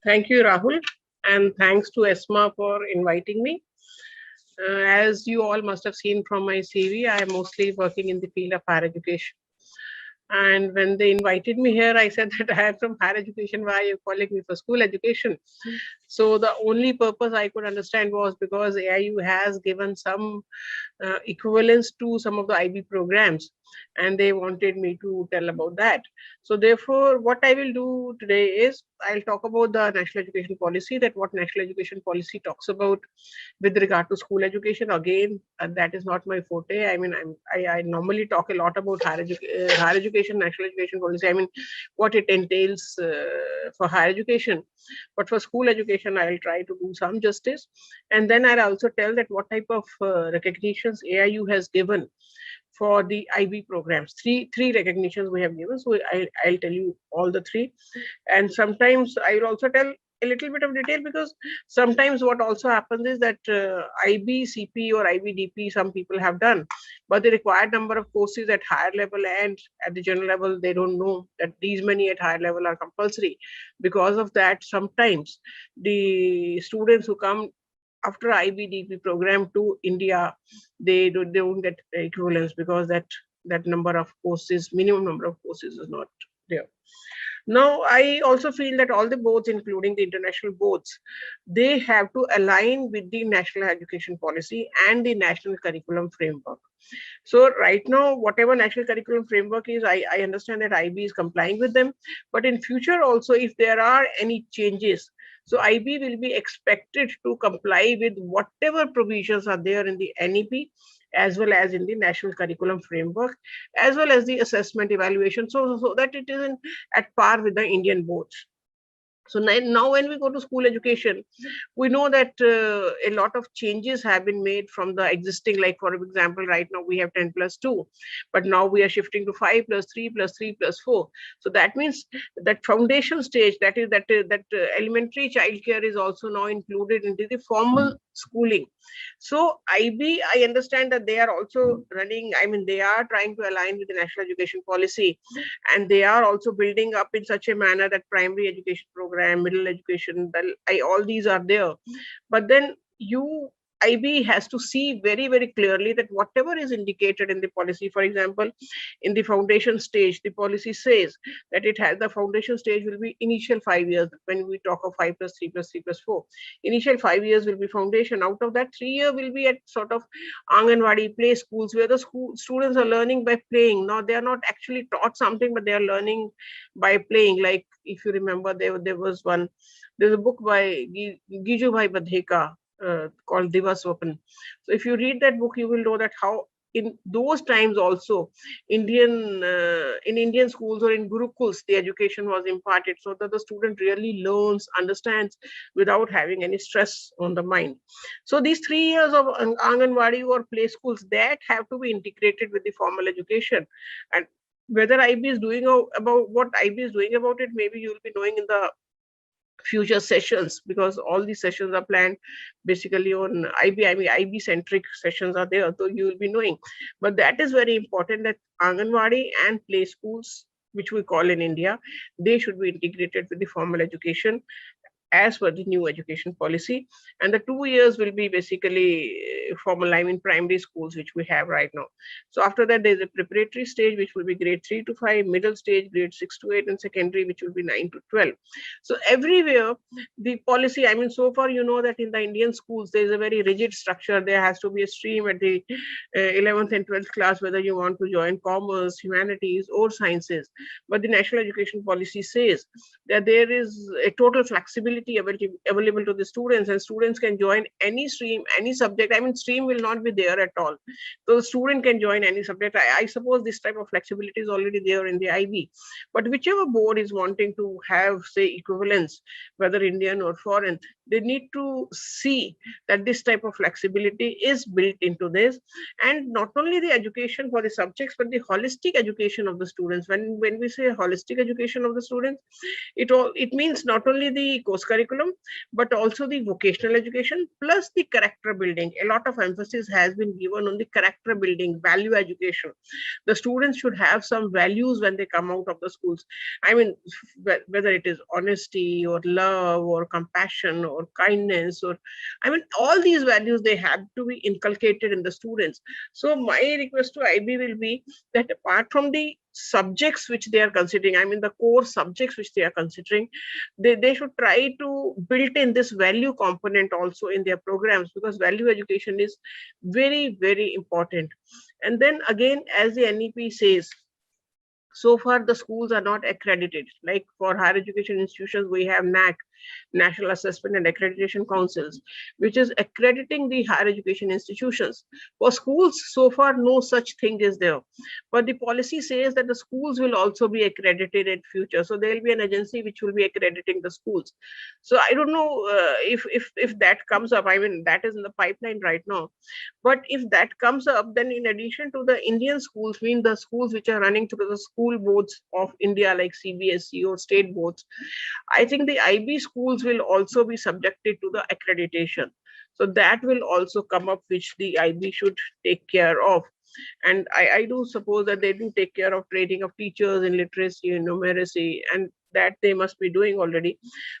Thank you, Rahul, and thanks to ESMA for inviting me. As you all must have seen from my CV, I am mostly working in the field of higher education. And when they invited me here, I said that I am from higher education. Why are you calling me for school education? So the only purpose I could understand was because AIU has given some equivalence to some of the IB programs, and they wanted me to tell about that. So therefore, what I will do today is I'll talk about the national education policy, that what national education policy talks about with regard to school education. Again, that is not my forte. I mean, I normally talk a lot about higher education, national education policy. I mean, what it entails for higher education. But for school education, I'll try to do some justice. And then I'll also tell that what type of recognitions AIU has given for the IB programs. Three recognitions we have given. So I'll tell you all the three. And sometimes I will also tell a little bit of detail, because sometimes what also happens is that IBCP or IBDP some people have done, but the required number of courses at higher level and at the general level, they don't know that these many at higher level are compulsory. Because of that, sometimes the students who come after IBDP program to India, they won't get equivalence, because that number of courses, minimum number of courses, is not there. Now, I also feel that all the boards, including the international boards, they have to align with the national education policy and the national curriculum framework. So right now, whatever national curriculum framework is, I understand that IB is complying with them. But in future also, if there are any changes, so IB will be expected to comply with whatever provisions are there in the NEP, as well as in the national curriculum framework, as well as the assessment evaluation, so that it is at par with the Indian boards. So now when we go to school education, we know that a lot of changes have been made from the existing, like for example, right now we have 10 plus 2, but now we are shifting to 5 plus 3 plus 3 plus 4. So that means that foundation stage, that elementary childcare is also now included into the formal schooling. So IB, I understand that they are also running, I mean, they are trying to align with the national education policy, and they are also building up in such a manner that primary education program, middle education, all these are there. But then IB has to see very, very clearly that whatever is indicated in the policy, for example, in the foundation stage, the policy says that the foundation stage will be initial 5 years. When we talk of 5 plus 3 plus 3 plus 4, initial 5 years will be foundation. Out of that, 3 year will be at sort of Anganwadi play schools, where the students are learning by playing. Now, they are not actually taught something, but they are learning by playing. Like, if you remember, there's a book by Giju Bhai Badheka called Divas Open. So if you read that book, you will know that how in those times also in Indian schools or in gurukuls, the education was imparted so that the student really learns, understands without having any stress on the mind. So these 3 years of Anganwadi or play schools, that have to be integrated with the formal education. And whether IB is doing about what IB is doing about it, maybe you will be knowing in the future sessions, because all these sessions are planned basically on IB. I mean, IB centric sessions are there, so you will be knowing. But that is very important, that Anganwadi and play schools, which we call in India, they should be integrated with the formal education as per the new education policy. And the 2 years will be basically formal, I mean, primary schools, which we have right now. So after that, there's a preparatory stage, which will be grade 3 to 5, middle stage, grade 6 to 8, and secondary, which will be 9 to 12. So everywhere, the policy, I mean, so far, you know that in the Indian schools, there's a very rigid structure. There has to be a stream at the 11th and 12th class, whether you want to join commerce, humanities, or sciences. But the national education policy says that there is a total flexibility available to the students, and students can join any stream, any subject. I mean, stream will not be there at all. So the student can join any subject. I suppose this type of flexibility is already there in the IB. But whichever board is wanting to have, say, equivalence, whether Indian or foreign, They need to see that this type of flexibility is built into this, and not only the education for the subjects, but the holistic education of the students. When we say holistic education of the students, it means not only the course curriculum, but also the vocational education plus the character building. A lot of emphasis has been given on the character building, value education. The students should have some values when they come out of the schools. I mean, whether it is honesty or love or compassion or kindness, or I mean, all these values, they have to be inculcated in the students. So my request to IB will be that apart from the subjects which they are considering, I mean the core subjects which they are considering, they should try to build in this value component also in their programs, because value education is very, very important. And then again, as the NEP says, so far the schools are not accredited. Like for higher education institutions, we have NAC, National Assessment and Accreditation Councils, which is accrediting the higher education institutions. For schools, so far no such thing is there, but the policy says that the schools will also be accredited in future. So there will be an agency which will be accrediting the schools. So I don't know if that comes up. I mean, that is in the pipeline right now. But if that comes up, then in addition to the Indian schools, mean the schools which are running through the school boards of India, like CBSE or state boards, I think the IB schools will also be subjected to the accreditation. So that will also come up, which the IB should take care of. And I do suppose that they do take care of training of teachers in literacy and numeracy, and that they must be doing already.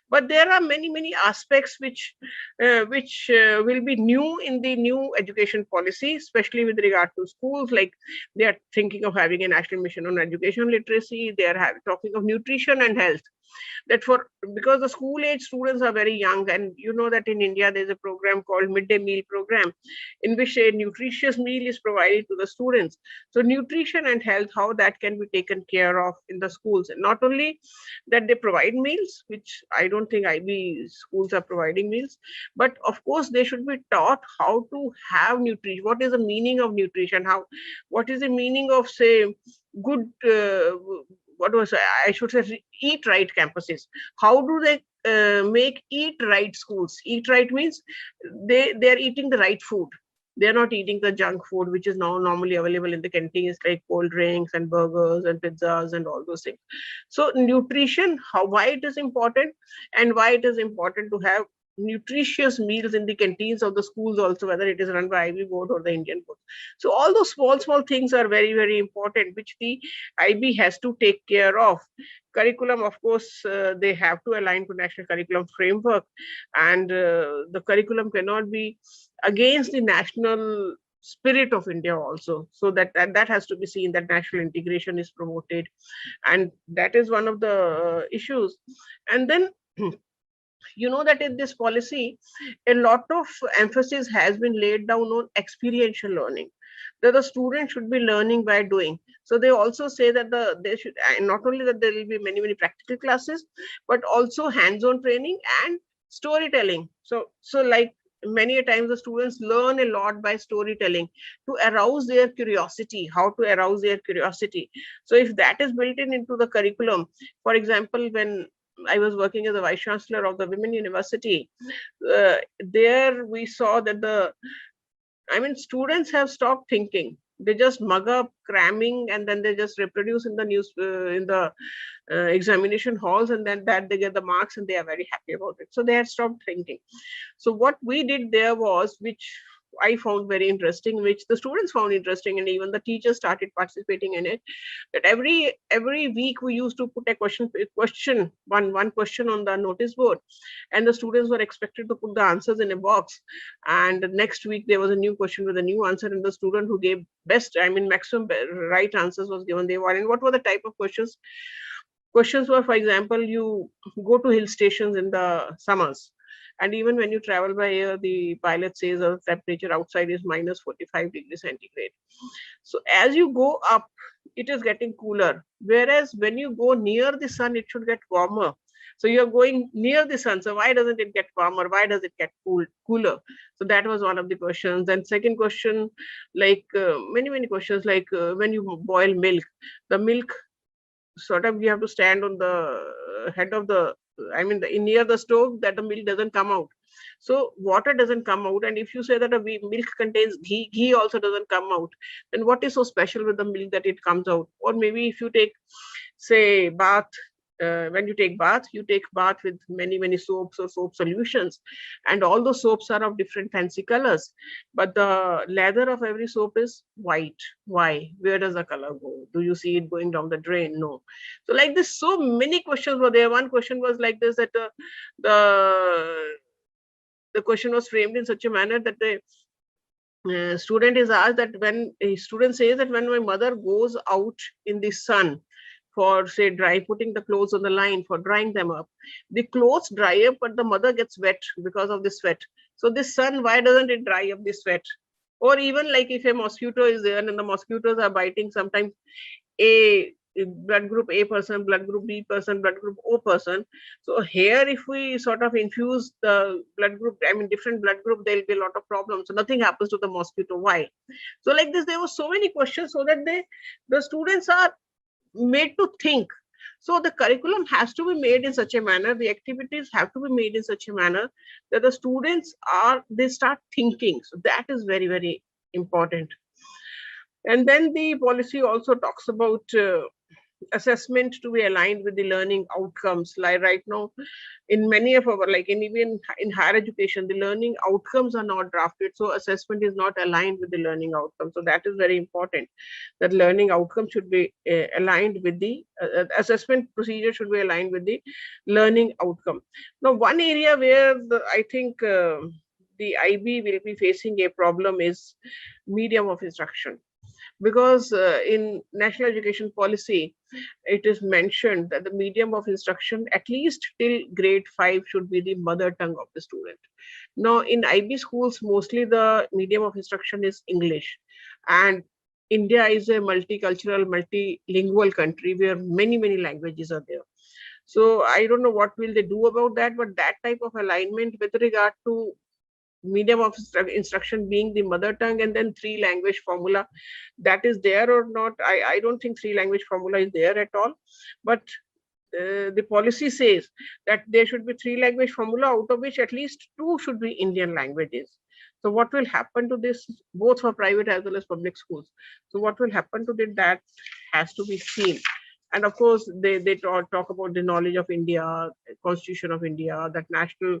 But there are many aspects which will be new in the new education policy, especially with regard to schools. Like they are thinking of having a national mission on education literacy. They are talking of nutrition and health. That because the school age students are very young, and you know that in India there's a program called midday meal program, in which a nutritious meal is provided to the students. So nutrition and health, how that can be taken care of in the schools. And not only that they provide meals, which I don't think IB schools are providing meals, but of course they should be taught how to have nutrition. What is the meaning of nutrition? What is the meaning of, say, good I should say eat right campuses? How do they make eat right schools? Eat right means they're eating the right food. They're not eating the junk food, which is now normally available in the canteens, like cold drinks and burgers and pizzas and all those things. So nutrition, why it is important, and why it is important to have nutritious meals in the canteens of the schools also, whether it is run by IB board or the Indian board. So all those small things are very, very important, which the IB has to take care of. Curriculum, of course, they have to align to national curriculum framework, and the curriculum cannot be against the national spirit of India also. So that has to be seen, that national integration is promoted, and that is one of the issues. And then you know that in this policy, a lot of emphasis has been laid down on experiential learning, that the student should be learning by doing. So they also say that they should, not only that there will be many practical classes, but also hands-on training and storytelling. So like many a times the students learn a lot by storytelling to arouse their curiosity, how to arouse their curiosity. So if that is built into the curriculum, for example, when I was working as a vice chancellor of the Women University, there we saw that students have stopped thinking. They just mug up, cramming, and then they just reproduce in the examination halls, and then that they get the marks and they are very happy about it. So they had stopped thinking. So what we did there was, which I found very interesting, which the students found interesting, and even the teachers started participating in it, that every week we used to put a one question on the notice board, and the students were expected to put the answers in a box. And next week there was a new question with a new answer, and the student who gave maximum right answers was given. They were. And what were the type of questions? Questions were, for example, you go to hill stations in the summers, and even when you travel by air, the pilot says the temperature outside is minus 45 degrees centigrade. So as you go up, it is getting cooler. Whereas when you go near the sun, it should get warmer. So you're going near the sun. So why doesn't it get warmer? Why does it get cooler? So that was one of the questions. And second question, like many questions, like when you boil milk, the milk sort of, you have to stand on the head of near the stove, that the milk doesn't come out. So water doesn't come out. And if you say that a milk contains ghee, ghee also doesn't come out. Then what is so special with the milk that it comes out? Or maybe if you take, say, bath, when you take bath with many soaps or soap solutions, and all those soaps are of different fancy colors, but the lather of every soap is white. Why? Where does the color go? Do you see it going down the drain? No. So like this, so many questions were there. One question was like this, that the the question was framed in such a manner that the student is asked that when a student says that when my mother goes out in the sun for, say, putting the clothes on the line for drying them up, the clothes dry up, but the mother gets wet because of the sweat. So this sun, why doesn't it dry up the sweat? Or even like if a mosquito is there and the mosquitoes are biting, sometimes a blood group A person, blood group B person, blood group O person. So here, if we sort of infuse the blood group, I mean different blood group, there'll be a lot of problems. So nothing happens to the mosquito. Why? So like this, there were so many questions, so that the students are made to think. So the curriculum has to be made in such a manner, the activities have to be made in such a manner that the students they start thinking. So that is very important. And then the policy also talks about assessment to be aligned with the learning outcomes. Like right now, in many of our, like even in higher education, the learning outcomes are not drafted. So assessment is not aligned with the learning outcomes. So that is very important, that learning outcomes should be aligned with the assessment procedure should be aligned with the learning outcome. Now, one area where I think the IB will be facing a problem is medium of instruction, because in national education policy it is mentioned that the medium of instruction at least till grade 5 should be the mother tongue of the student. Now in IB schools, mostly the medium of instruction is English, and India is a multicultural, multilingual country where many languages are there. So I don't know what will they do about that, but that type of alignment with regard to medium of instruction being the mother tongue and then 3 language formula, that is there or not? I don't think 3 language formula is there at all, but the policy says that there should be 3 language formula, out of which at least 2 should be Indian languages. So what will happen to this, both for private as well as public schools? So what will happen to it, that has to be seen. And of course, they talk about the knowledge of India, Constitution of India, that national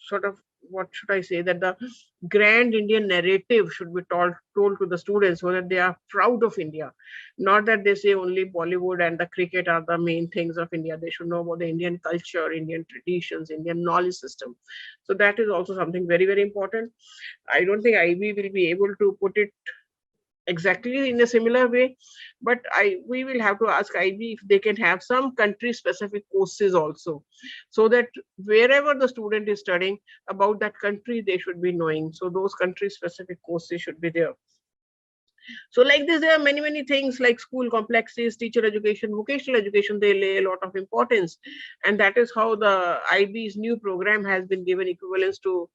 sort of, what should I say, that the grand Indian narrative should be told to the students so that they are proud of India. Not that they say only Bollywood and the cricket are the main things of India. They should know about the Indian culture, Indian traditions, Indian knowledge system. So that is also something very important. I don't think IB will be able to put it exactly in a similar way, but we will have to ask IB if they can have some country specific courses also, so that wherever the student is studying about that country, they should be knowing. So those country specific courses should be there. So like this, there are many things like school complexes, teacher education, vocational education, they lay a lot of importance. And that is how the IB's new program has been given equivalence to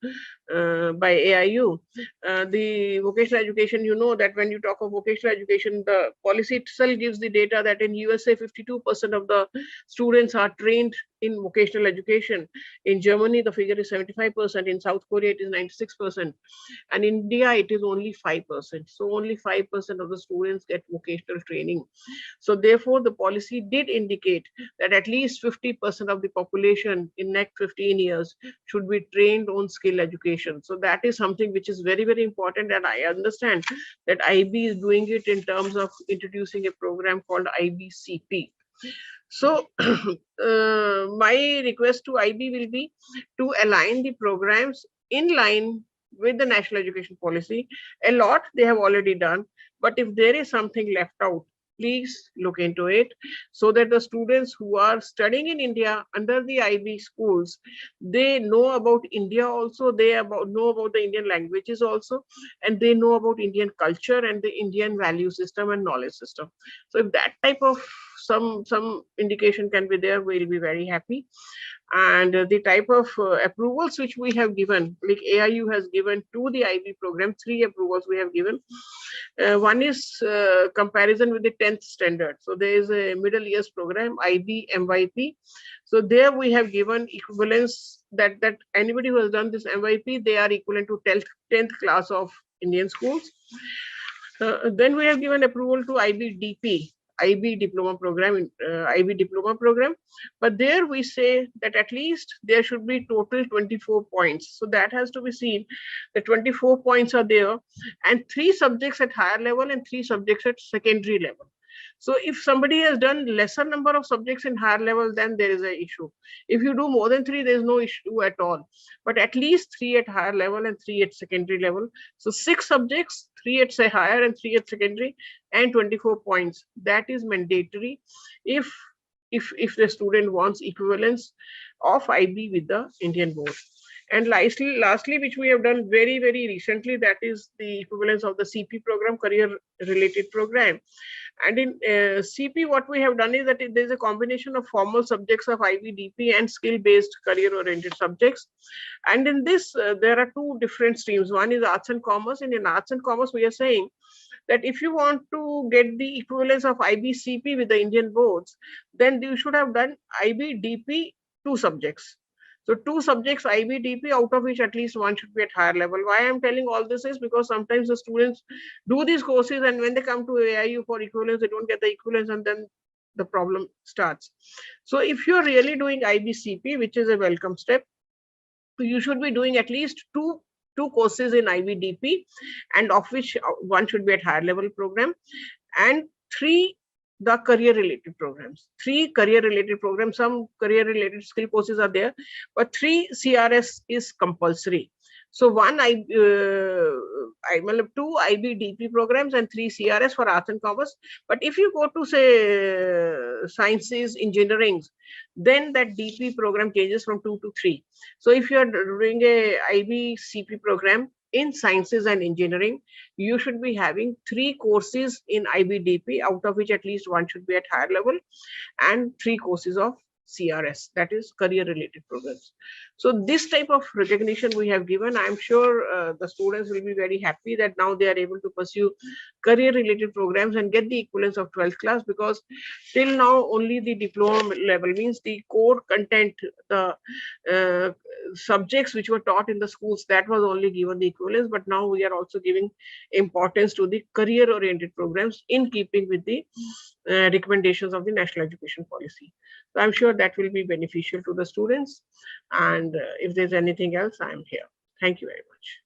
by AIU. The vocational education, you know that when you talk of vocational education, the policy itself gives the data that in USA, 52% of the students are trained in vocational education. In Germany, the figure is 75%. In South Korea, it is 96%. And in India, it is only 5%. So only 5% of the students get vocational training. So therefore, the policy did indicate that at least 50% of the population in next 15 years should be trained on skill education. So that is something which is very important. And I understand that IB is doing it in terms of introducing a program called IBCP. So my request to IB will be to align the programs in line with the national education policy. A lot they have already done, but if there is something left out, please look into it, so that the students who are studying in India under the IB schools, they know about India also, they know about the Indian languages also, and they know about Indian culture and the Indian value system and knowledge system. So if that type of some indication can be there, we'll be very happy. And the type of approvals which we have given, like AIU has given to the IB program, 3 approvals we have given. One is comparison with the 10th standard. So there is a middle years program, IB MYP. So there we have given equivalence that anybody who has done this MYP, they are equivalent to 10th class of Indian schools. Then we have given approval to IBDP, IB diploma program, IB diploma program. But there we say that at least there should be total 24 points. So that has to be seen. The 24 points are there, and 3 subjects at higher level and 3 subjects at secondary level. So if somebody has done lesser number of subjects in higher level, then there is an issue. If you do more than 3, there is no issue at all. But at least 3 at higher level and 3 at secondary level. So 6 subjects, 3 at say higher and 3 at secondary, and 24 points. That is mandatory if the student wants equivalence of IB with the Indian board. And lastly, which we have done very, very recently, that is the equivalence of the CP program, career related program. And in CP, what we have done is that there's a combination of formal subjects of IBDP and skill-based career-oriented subjects. And in this, there are 2 different streams. One is arts and commerce. And in arts and commerce, we are saying that if you want to get the equivalence of IBCP with the Indian boards, then you should have done IBDP 2 subjects. So 2 subjects IBDP, out of which at least 1 should be at higher level. Why I'm telling all this is because sometimes the students do these courses, and when they come to AIU for equivalence, they don't get the equivalence, and then the problem starts. So if you're really doing IBCP, which is a welcome step, you should be doing at least two courses in IBDP, and of which 1 should be at higher level program, and 3 the career related programs. 3 career related programs, some career related skill courses are there, but 3 CRS is compulsory. So 2 IBDP programs and 3 CRS for arts and commerce. But if you go to say sciences, engineering, then that DP program changes from 2 to 3. So if you are doing a IBCP program in sciences and engineering, you should be having 3 courses in IBDP, out of which at least 1 should be at higher level, and 3 courses of CRS, that is career related programs. So this type of recognition we have given. I'm sure the students will be very happy that now they are able to pursue career related programs and get the equivalence of 12th class, because till now only the diploma level, means the core content, the subjects which were taught in the schools, that was only given the equivalence. But now we are also giving importance to the career oriented programs in keeping with the recommendations of the National Education Policy. So I'm sure that will be beneficial to the students. And if there's anything else, I'm here. Thank you very much.